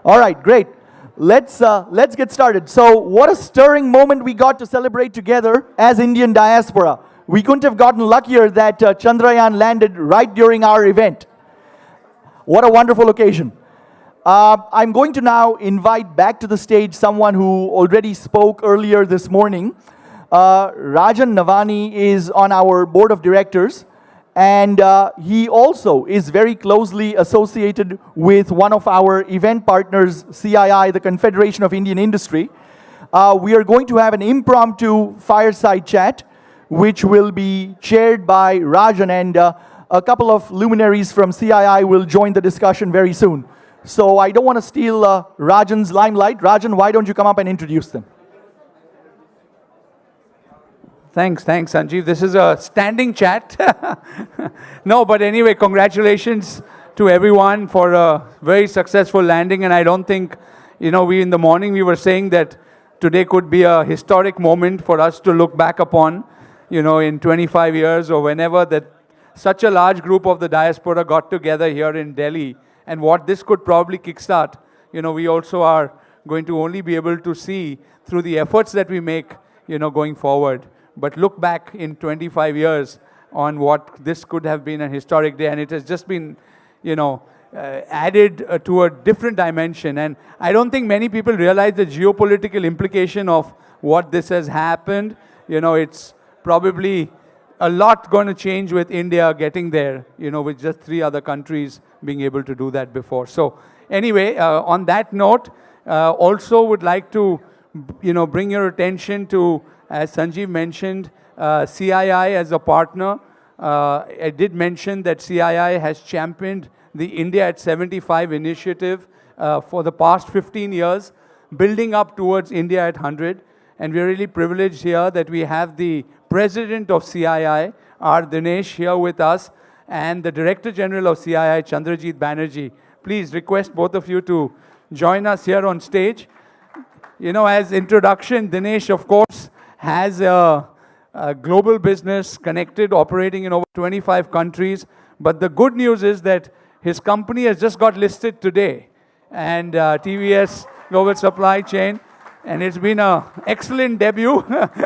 All right, great. Let's get started. So, what a stirring moment we got to celebrate together as Indian diaspora. We couldn't have gotten luckier that Chandrayaan landed right during our event. What a wonderful occasion. I'm going to now invite back to the stage someone who already spoke earlier this morning. Rajan Navani is on our board of directors, and he also is very closely associated with one of our event partners, CII, the Confederation of Indian Industry. We are going to have an impromptu fireside chat, which will be chaired by Rajan, and a couple of luminaries from CII will join the discussion very soon. So I don't want to steal Rajan's limelight. Rajan, why don't you come up and introduce them? Thanks, Sanjeev. This is a standing chat. No, but anyway, congratulations to everyone for a very successful landing. And I don't think, in the morning we were saying that today could be a historic moment for us to look back upon, in 25 years or whenever, that such a large group of the diaspora got together here in Delhi. And what this could probably kickstart, we also are going to only be able to see through the efforts that we make, going forward. But look back in 25 years on what this could have been a historic day, and it has just been, added to a different dimension. And I don't think many people realize the geopolitical implication of what this has happened. It's probably a lot going to change with India getting there, with just 3 other countries being able to do that before. So anyway, on that note, also would like to, bring your attention to, as Sanjeev mentioned, CII as a partner. I did mention that CII has championed the India at 75 initiative for the past 15 years, building up towards India at 100. And we're really privileged here that we have the president of CII, R. Dinesh, here with us, and the Director General of CII, Chandrajit Banerjee. Please request both of you to join us here on stage. As introduction, Dinesh, of course, has a global business connected, operating in over 25 countries. But the good news is that his company has just got listed today, and TVS Global Supply Chain, and it's been an excellent debut.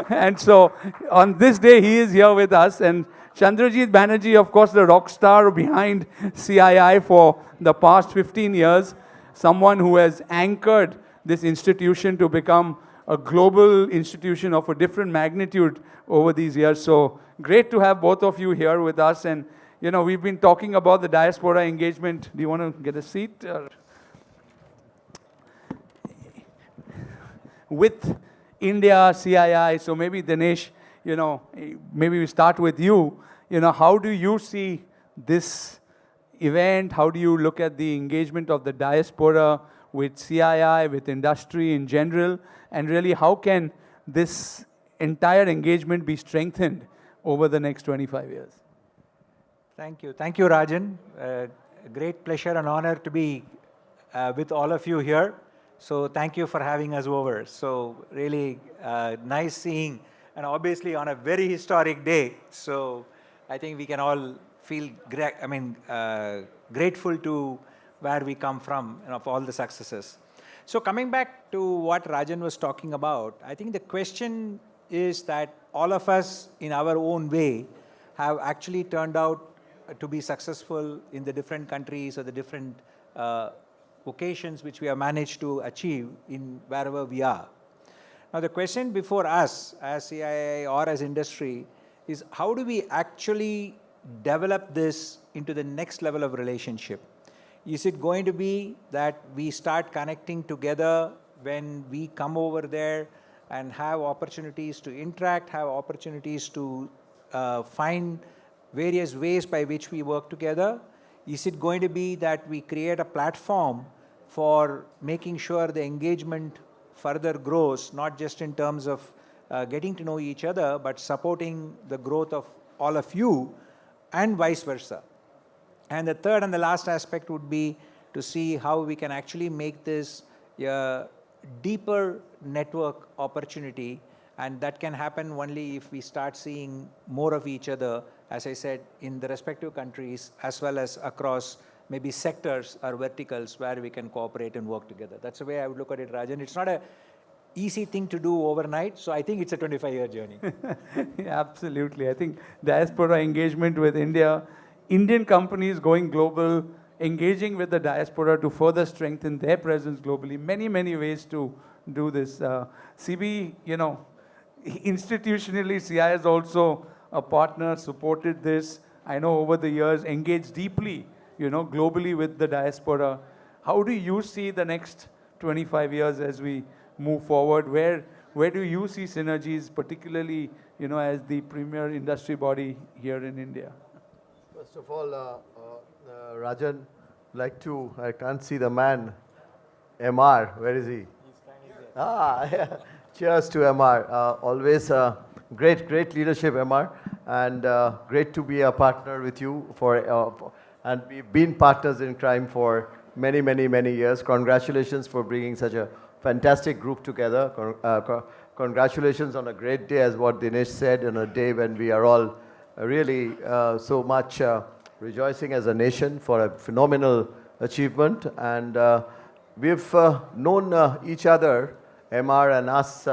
And so on this day, he is here with us. And Chandrajit Banerjee, of course, the rock star behind CII for the past 15 years, someone who has anchored this institution to become a global institution of a different magnitude over these years. So great to have both of you here with us. And, we've been talking about the diaspora engagement. Do you want to get a seat? With India, CII, so maybe Dinesh, maybe we start with you. How do you see this event? How do you look at the engagement of the diaspora with CII, with industry in general? And really, how can this entire engagement be strengthened over the next 25 years? Thank you. Thank you, Rajan. A great pleasure and honor to be with all of you here. So thank you for having us over. So really nice seeing, and obviously on a very historic day. So I think we can all feel grateful to where we come from and of all the successes. So coming back to what Rajan was talking about, I think the question is that all of us in our own way have actually turned out to be successful in the different countries or the different occasions which we have managed to achieve in wherever we are. Now the question before us as CII or as industry is, how do we actually develop this into the next level of relationship? Is it going to be that we start connecting together when we come over there and have opportunities to interact, have opportunities to find various ways by which we work together? Is it going to be that we create a platform for making sure the engagement further grows, not just in terms of getting to know each other, but supporting the growth of all of you and vice versa? And the third and the last aspect would be to see how we can actually make this a deeper network opportunity, and that can happen only if we start seeing more of each other, as I said, in the respective countries as well as across maybe sectors or verticals where we can cooperate and work together. That's the way I would look at it, Rajan. It's not a easy thing to do overnight, so I think it's a 25-year journey. Yeah, absolutely. I think diaspora engagement with India, Indian companies going global, engaging with the diaspora to further strengthen their presence globally. Many, many ways to do this. CB, institutionally, CI is also a partner, supported this. I know over the years, engaged deeply, globally with the diaspora. How do you see the next 25 years as we move forward? Where do you see synergies, particularly, as the premier industry body here in India? First of all, Rajan, I can't see the man, MR, where is he? Yeah. Cheers to MR. Always great leadership, MR, and great to be a partner with you and we've been partners in crime for many, many, many years. Congratulations for bringing such a fantastic group together. Congratulations on a great day, as what Dinesh said, on a day when we are all really so much rejoicing as a nation for a phenomenal achievement. And we've known each other, MR and us,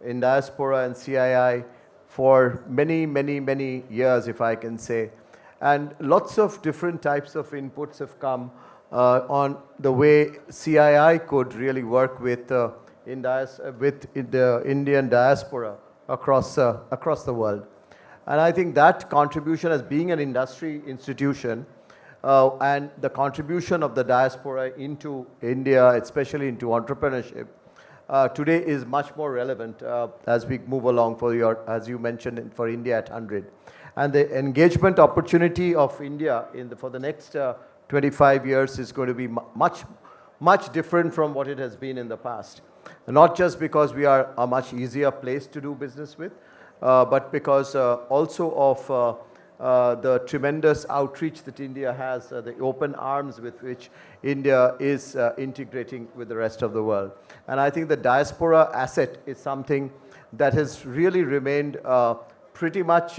in Diaspora and CII for many, many, many years, if I can say. And lots of different types of inputs have come on the way CII could really work with the Indian diaspora across the world. And I think that contribution as being an industry institution and the contribution of the diaspora into India, especially into entrepreneurship, today is much more relevant as we move along as you mentioned, for India at 100. And the engagement opportunity of India for the next 25 years is going to be much different from what it has been in the past. Not just because we are a much easier place to do business with, but because also of the tremendous outreach that India has, the open arms with which India is integrating with the rest of the world. And I think the diaspora asset is something that has really remained pretty much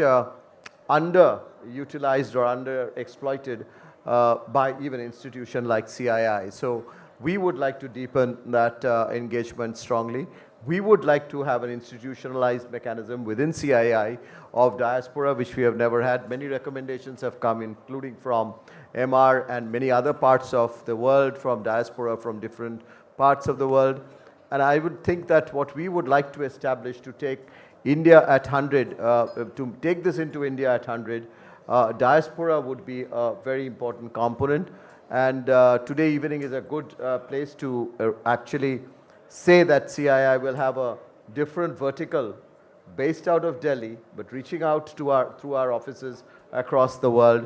underutilized or underexploited by even an institution like CII. So we would like to deepen that engagement strongly. We would like to have an institutionalized mechanism within CII of diaspora, which we have never had. Many recommendations have come, including from MR and many other parts of the world, from diaspora, from different parts of the world. And I would think that what we would like to establish to take India at 100, to take this into India at 100, diaspora would be a very important component. And today evening is a good place to actually say that CII will have a different vertical based out of Delhi, but reaching out to through our offices across the world,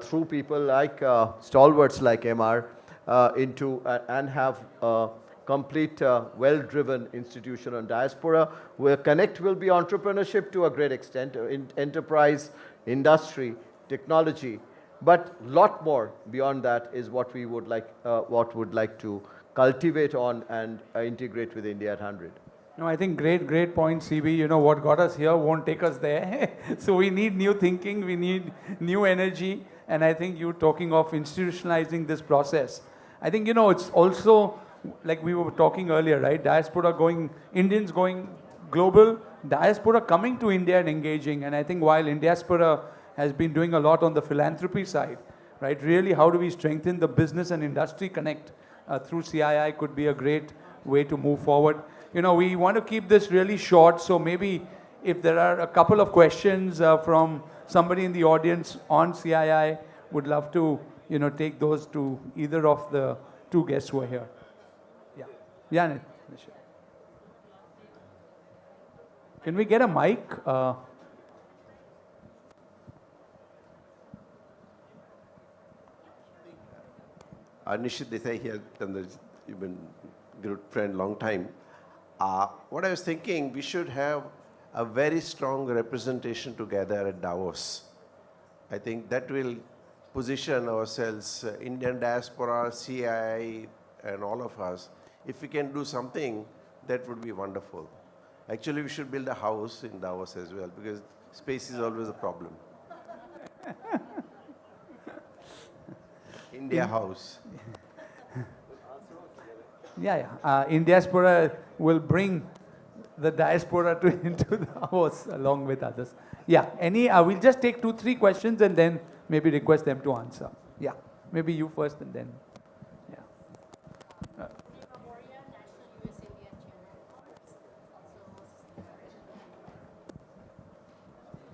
through people like stalwarts like MR, and have a complete, well-driven institution on diaspora, where connect will be entrepreneurship to a great extent, enterprise, industry, technology, but lot more beyond that is what we would like, to cultivate on and integrate with India at 100. No, I think great point, CB. What got us here won't take us there. So we need new thinking, we need new energy, and I think you're talking of institutionalizing this process. I think, it's also, like we were talking earlier, right? Indians going global, diaspora coming to India and engaging. And I think while Indiaspora has been doing a lot on the philanthropy side, right? Really, how do we strengthen the business and industry connect through CII could be a great way to move forward. We want to keep this really short, so maybe if there are a couple of questions from somebody in the audience on CII, would love to, take those to either of the two guests who are here. Yeah. Yeah. Can we get a mic? Nishit Desai here, you've been a good friend long time. What I was thinking, we should have a very strong representation together at Davos. I think that will position ourselves, Indian diaspora, CII, and all of us. If we can do something, that would be wonderful. Actually, we should build a house in Davos as well, because space is always a problem. India House. Indiaspora will bring the diaspora into Davos along with others. Yeah, we'll just take 2-3 questions and then maybe request them to answer. Yeah, maybe you first and then, yeah.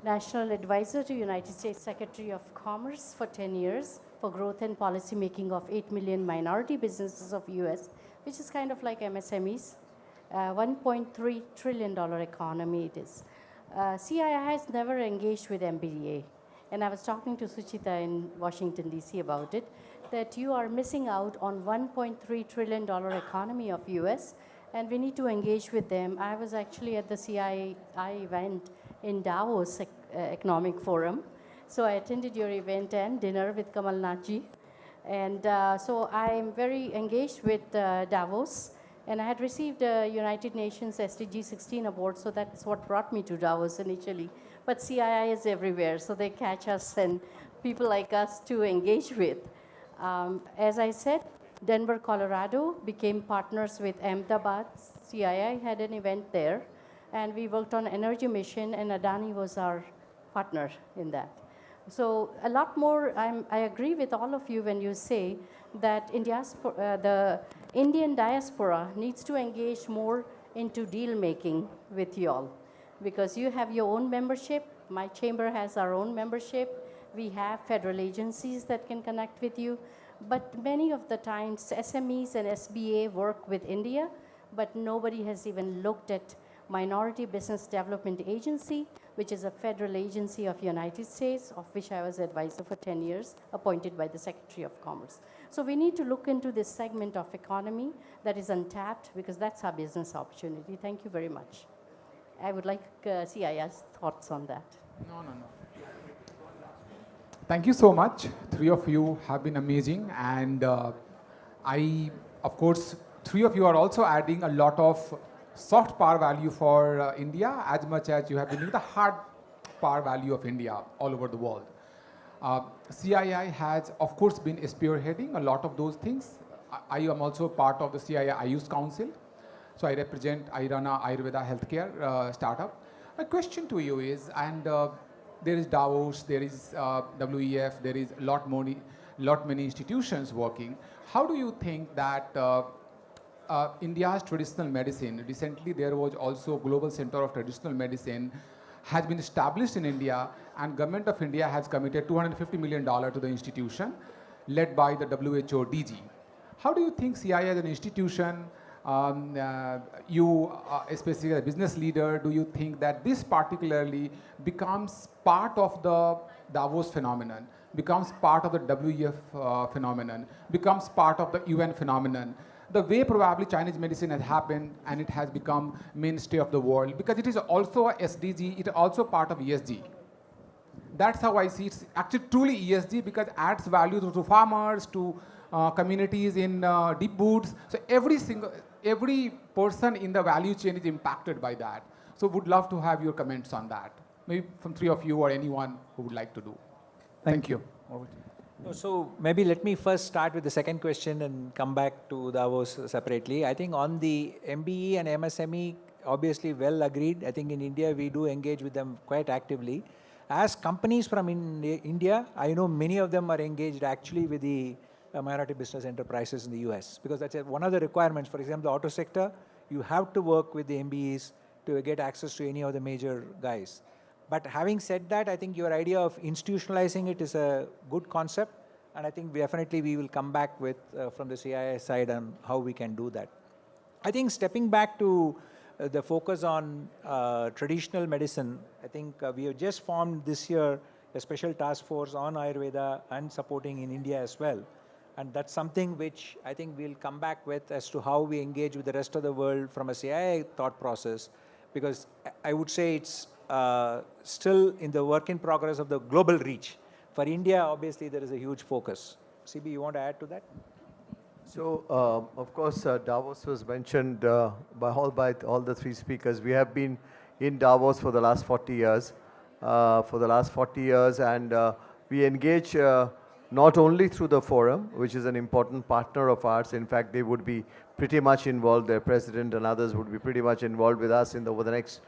National Advisor to United States Secretary of Commerce for 10 years for growth and policy making of 8 million minority businesses of US, which is kind of like MSMEs. $1.3 trillion economy it is. CII has never engaged with MBDA. And I was talking to Suchita in Washington, D.C. about it, that you are missing out on $1.3 trillion economy of US, and we need to engage with them. I was actually at the CII event in Davos Economic Forum. So I attended your event and dinner with Kamal Nathji. And so I'm very engaged with Davos. And I had received a United Nations SDG 16 award, so that's what brought me to Davos initially. But CII is everywhere, so they catch us and people like us to engage with. As I said, Denver, Colorado became partners with Ahmedabad. CII had an event there, and we worked on energy mission, and Adani was our partner in that. So a lot more, I agree with all of you when you say that the Indian diaspora needs to engage more into deal making with you all, because you have your own membership. My chamber has our own membership. We have federal agencies that can connect with you. But many of the times, SMEs and SBA work with India, but nobody has even looked at Minority Business Development Agency, which is a federal agency of United States, of which I was advisor for 10 years, appointed by the Secretary of Commerce. So we need to look into this segment of economy that is untapped, because that's our business opportunity. Thank you very much. I would like CII's thoughts on that. No. Thank you so much. 3 of you have been amazing. And of course, 3 of you are also adding a lot of soft power value for India, as much as you have been doing the hard power value of India all over the world. CII has, of course, been spearheading a lot of those things. I am also part of the CII Ayush Council. So I run a Ayurveda healthcare startup. My question to you is, and there is Davos, there is WEF, there is lot many institutions working. How do you think that India's traditional medicine, recently there was also Global Center of Traditional Medicine, has been established in India, and Government of India has committed $250 million to the institution, led by the WHO DG. How do you think CII as an institution, you especially as a business leader, do you think that this particularly becomes part of the Davos phenomenon, becomes part of the WEF phenomenon, becomes part of the UN phenomenon, the way probably Chinese medicine has happened and it has become mainstay of the world, because it is also a SDG, it is also part of ESG. That's how I see it. It's actually truly ESG, because it adds value to farmers, to communities in deep woods. So every person in the value chain is impacted by that. So would love to have your comments on that. Maybe from 3 of you or anyone who would like to do. Thank you. So maybe let me first start with the second question and come back to Davos separately. I think on the MBE and MSME, obviously well agreed. I think in India, we do engage with them quite actively. As companies from India, I know many of them are engaged actually with the minority business enterprises in the US, because that's one of the requirements. For example, the auto sector, you have to work with the MBEs to get access to any of the major guys. But having said that, I think your idea of institutionalizing it is a good concept, and I think definitely we will come back with from the CII side on how we can do that. I think stepping back to the focus on traditional medicine, I think we have just formed this year a special task force on Ayurveda and supporting in India as well. And that's something which I think we'll come back with as to how we engage with the rest of the world from a CII thought process, because I would say it's still in the work in progress of the global reach. For India, obviously, there is a huge focus. CB, you want to add to that? So, of course, Davos was mentioned by all the 3 speakers. We have been in Davos for the last 40 years. And we engage not only through the forum, which is an important partner of ours. In fact, they would be pretty much involved. Their president and others would be pretty much involved with us over the next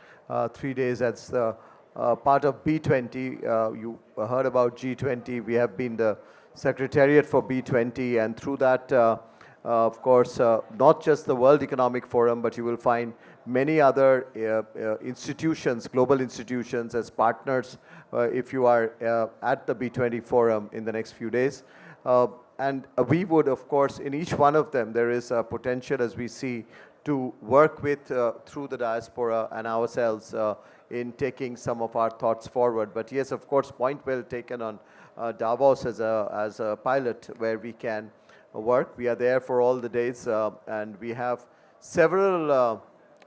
3 days. That's the part of B20. You heard about G20. We have been the secretariat for B20, and through that, of course, not just the World Economic Forum, but you will find many other institutions, global institutions as partners if you are at the B20 forum in the next few days. And we would, of course, in each one of them, there is a potential, as we see, to work with through the diaspora and ourselves in taking some of our thoughts forward. But yes, of course, point well taken on Davos as a pilot where we can work. We are there for all the days, and we have several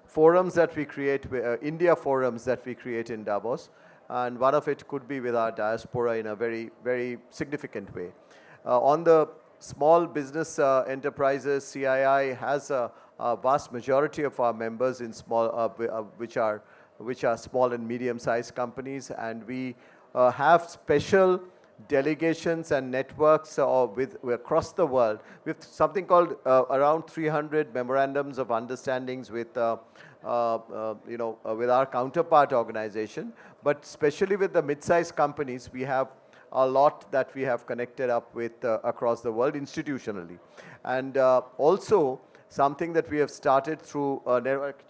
forums that we create, India forums that we create in Davos, and one of it could be with our diaspora in a very, very significant way. On the small business enterprises, CII has a vast majority of our members in small, which are small and medium-sized companies, and we have special delegations and networks across the world with something called around 300 memorandums of understandings with with our counterpart organization, but especially with the mid-sized companies, we have a lot that we have connected up with across the world institutionally. And also something that we have started through,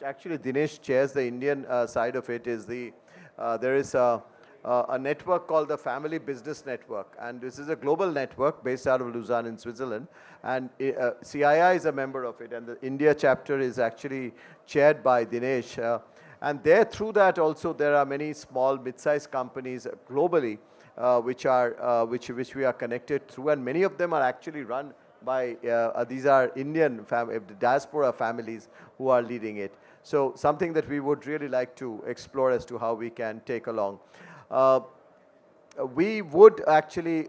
actually Dinesh chairs the Indian side of it, is there is a network called the Family Business Network, and this is a global network based out of Lausanne in Switzerland, and CII is a member of it, and the India chapter is actually chaired by Dinesh, and there through that also there are many small mid-sized companies globally which we are connected through, and many of them are actually run by these are Indian diaspora families who are leading it. So something that we would really like to explore as to how we can take along. We would actually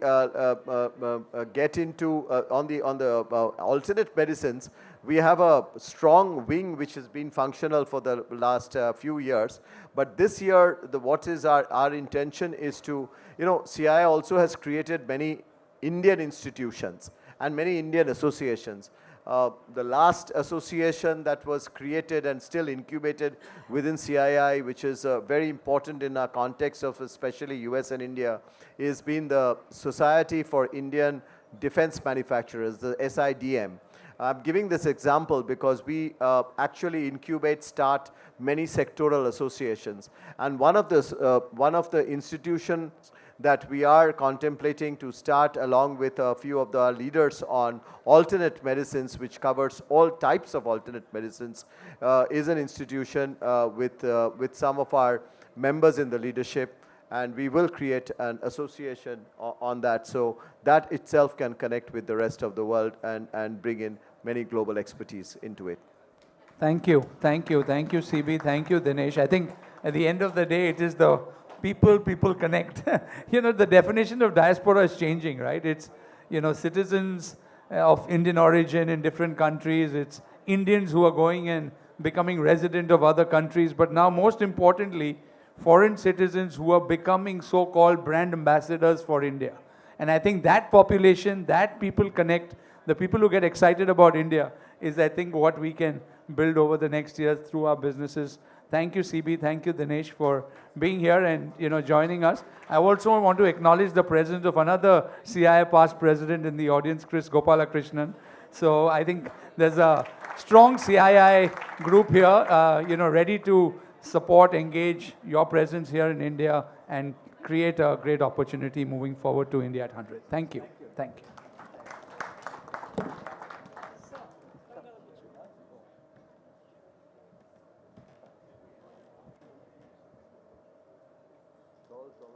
get into on the alternate medicines. We have a strong wing which has been functional for the last few years. But this year, what is our intention is to, CII also has created many Indian institutions and many Indian associations. The last association that was created and still incubated within CII, which is very important in our context of especially US and India, is been the Society for Indian Defense Manufacturers, the SIDM. I'm giving this example because we actually start many sectoral associations. And one of the institutions that we are contemplating to start along with a few of the leaders on alternate medicines, which covers all types of alternate medicines, is an institution with some of our members in the leadership, and we will create an association on that, so that itself can connect with the rest of the world and bring in many global expertise into it. Thank you, CB, thank you, Dinesh. I think at the end of the day, it is the people connect. The definition of diaspora is changing, right? It's, citizens of Indian origin in different countries. It's Indians who are going and becoming resident of other countries. But now, most importantly, foreign citizens who are becoming so-called brand ambassadors for India. And I think that population, that people connect, the people who get excited about India is, I think, what we can build over the next years through our businesses. Thank you, CB. Thank you, Dinesh, for being here and joining us. I also want to acknowledge the presence of another CII past president in the audience, Chris Gopalakrishnan. So I think there's a strong CII group here, ready to support, engage your presence here in India and create a great opportunity moving forward to India at 100. Thank you. Thank you.